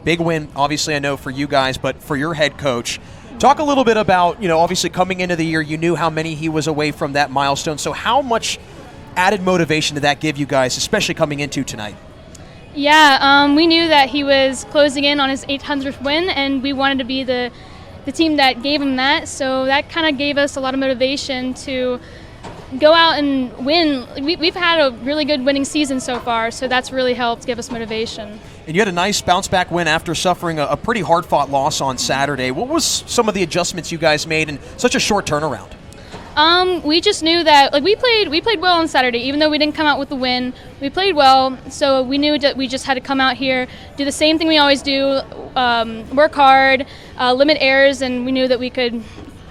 Big win, obviously, I know for you guys, but for your head coach. Talk a little bit about, obviously coming into the year, you knew how many he was away from that milestone. So how much added motivation did that give you guys, especially coming into tonight? Yeah, we knew that he was closing in on his 800th win, and we wanted to be the team that gave him that. So that kind of gave us a lot of motivation to go out and win. We've had a really good winning season so far, so that's really helped give us motivation. And you had a nice bounce-back win after suffering a pretty hard-fought loss on Saturday. What was some of the adjustments you guys made in such a short turnaround? We just knew that we played well on Saturday, even though we didn't come out with the win. We played well, so we knew that we just had to come out here, do the same thing we always do, work hard, limit errors, and we knew that we could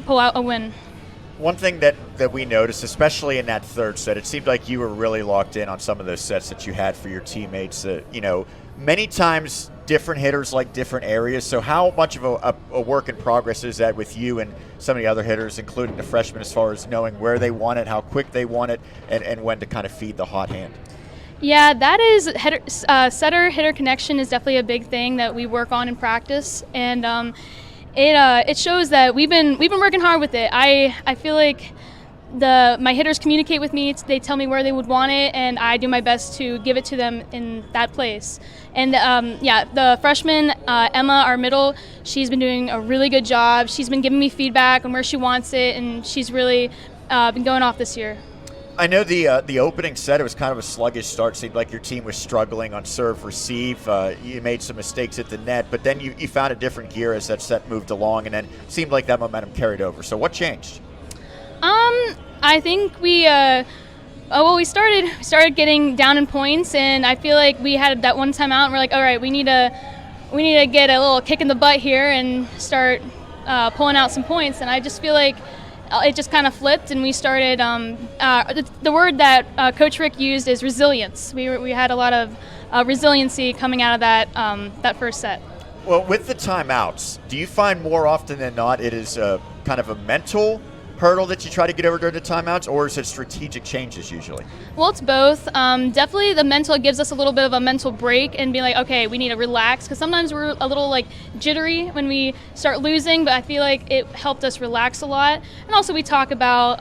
pull out a win. One thing that we noticed, especially in that third set, it seemed like you were really locked in on some of those sets that you had for your teammates. Many times different hitters like different areas. So how much of a work in progress is that with you and some of the other hitters, including the freshmen, as far as knowing where they want it, how quick they want it, and when to kind of feed the hot hand? Yeah, that is setter-hitter connection is definitely a big thing that we work on in practice, and it shows that we've been working hard with it. I feel like my hitters communicate with me. They tell me where they would want it, and I do my best to give it to them in that place. And the freshman, Emma, our middle, she's been doing a really good job. She's been giving me feedback on where she wants it, and she's really been going off this year. I know the opening set, it was kind of a sluggish start. Seemed like your team was struggling on serve receive. You made some mistakes at the net, but then you found a different gear as that set moved along, and then it seemed like that momentum carried over. So what changed? I think we started getting down in points, and I feel like we had that one time out, and we're like, all right, we need to get a little kick in the butt here and start pulling out some points. And I just feel like it just kind of flipped, and we started. The word that Coach Rick used is resilience. We had a lot of resiliency coming out of that first set. Well, with the timeouts, do you find more often than not it is kind of a mental hurdle that you try to get over during the timeouts, or is it strategic changes usually? Well, it's both. Definitely the mental gives us a little bit of a mental break and be like, okay, we need to relax, because sometimes we're a little jittery when we start losing, but I feel like it helped us relax a lot. And also we talk about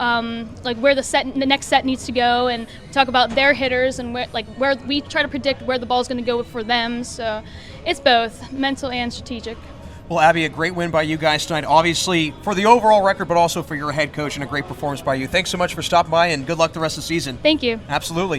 where the next set needs to go, and we talk about their hitters and where we try to predict where the ball's going to go for them. So it's both mental and strategic. Well, Abby, a great win by you guys tonight, obviously for the overall record, but also for your head coach, and a great performance by you. Thanks so much for stopping by, and good luck the rest of the season. Thank you. Absolutely.